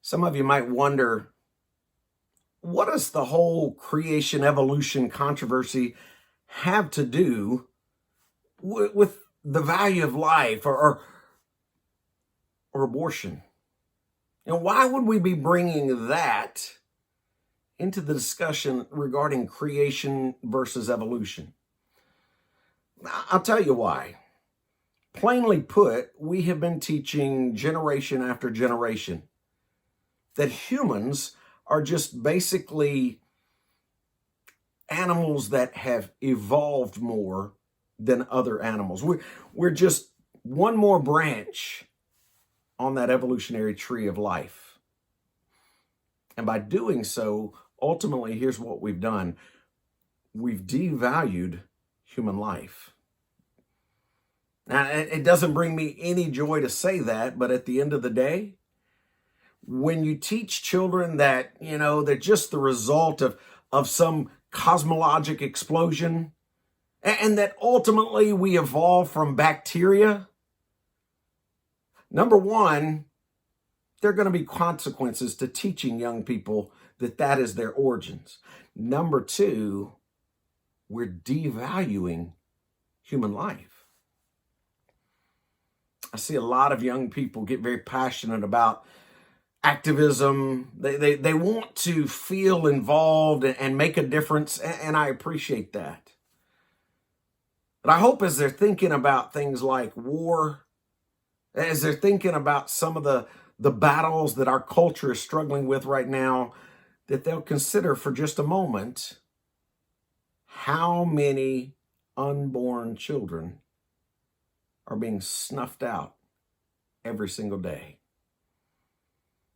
Some of you might wonder, what does the whole creation evolution controversy have to do with the value of life or abortion? And why would we be bringing that into the discussion regarding creation versus evolution? I'll tell you why. Plainly put, we have been teaching generation after generation that humans are just basically animals that have evolved more than other animals. We're just one more branch on that evolutionary tree of life. And by doing so, ultimately, here's what we've done. We've devalued human life. Now, it doesn't bring me any joy to say that, but at the end of the day, when you teach children that, they're just the result of some cosmologic explosion, and that ultimately we evolved from bacteria, number one, there are going to be consequences to teaching young people that is their origins. Number two, we're devaluing human life. I see a lot of young people get very passionate about activism. They want to feel involved and make a difference, and I appreciate that. But I hope as they're thinking about things like war, as they're thinking about some of the battles that our culture is struggling with right now, that they'll consider for just a moment how many unborn children are being snuffed out every single day.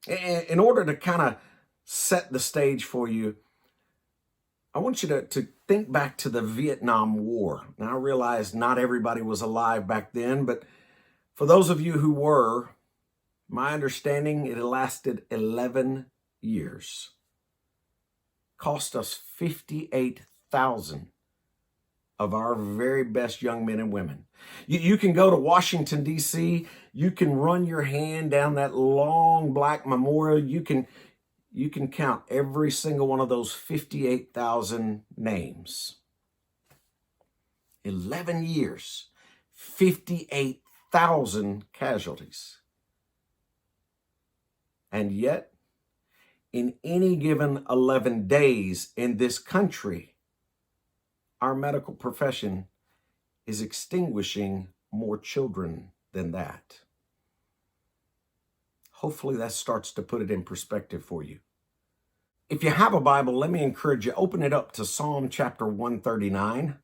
In order to kind of set the stage for you, I want you to think back to the Vietnam War. Now, I realize not everybody was alive back then, but for those of you who were, my understanding, it lasted 11 years. Cost us 58,000 of our very best young men and women. You can go to Washington, D.C., you can run your hand down that long black memorial, you can count every single one of those 58,000 names. 11 years, 58,000 casualties. And yet, in any given 11 days in this country, our medical profession is extinguishing more children than that. Hopefully that starts to put it in perspective for you. If you have a Bible, let me encourage you, open it up to Psalm chapter 139.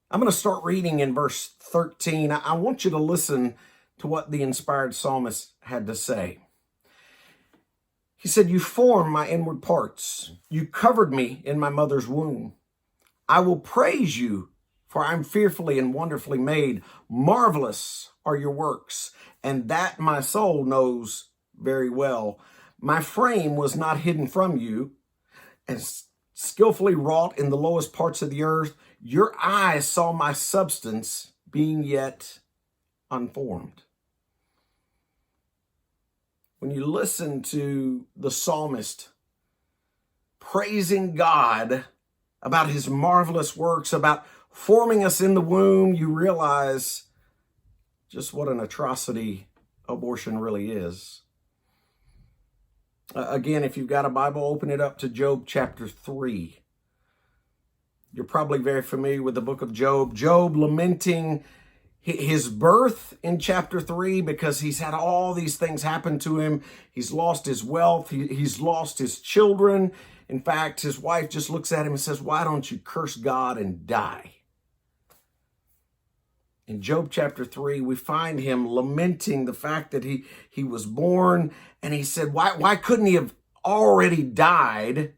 I'm going to start reading in verse 13. I want you to listen to what the inspired psalmist had to say. He said, "You formed my inward parts. You covered me in my mother's womb. I will praise you, for I'm fearfully and wonderfully made. Marvelous are your works, and that my soul knows very well. My frame was not hidden from you, and skillfully wrought in the lowest parts of the earth. Your eyes saw my substance being yet unformed." When you listen to the psalmist praising God about his marvelous works, about forming us in the womb, you realize just what an atrocity abortion really is. Again, if you've got a Bible, open it up to Job chapter 3. You're probably very familiar with the book of Job. Job lamenting his birth in chapter 3 because he's had all these things happen to him. He's lost his wealth. He's lost his children. In fact, his wife just looks at him and says, "Why don't you curse God and die?" In Job chapter 3, we find him lamenting the fact that he was born, and he said, why couldn't he have already died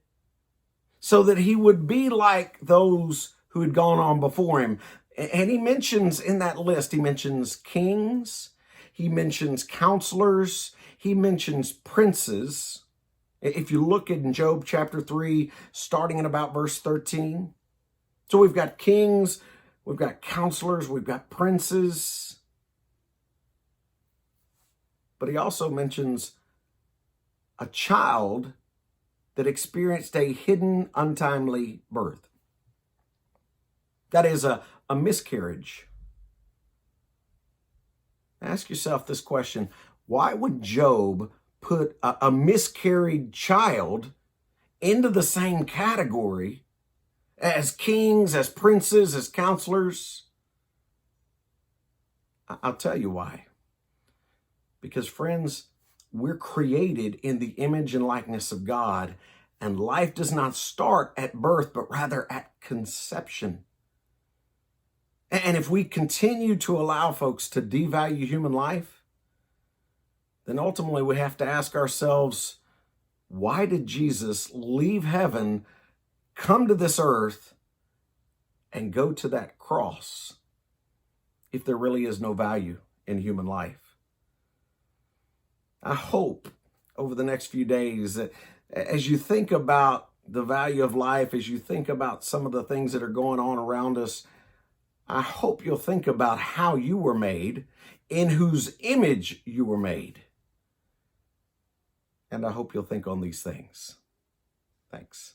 so that he would be like those who had gone on before him? And he mentions in that list, he mentions kings, he mentions counselors, he mentions princes. If you look in Job chapter 3, starting in about verse 13. So we've got kings, we've got counselors, we've got princes. But he also mentions a child that experienced a hidden, untimely birth. That is a miscarriage. Ask yourself this question: why would Job put a miscarried child into the same category as kings, as princes, as counselors? I'll tell you why. Because, friends, we're created in the image and likeness of God, and life does not start at birth, but rather at conception. And if we continue to allow folks to devalue human life, then ultimately we have to ask ourselves, why did Jesus leave heaven, come to this earth, and go to that cross if there really is no value in human life? I hope over the next few days that as you think about the value of life, as you think about some of the things that are going on around us, I hope you'll think about how you were made, in whose image you were made. And I hope you'll think on these things. Thanks.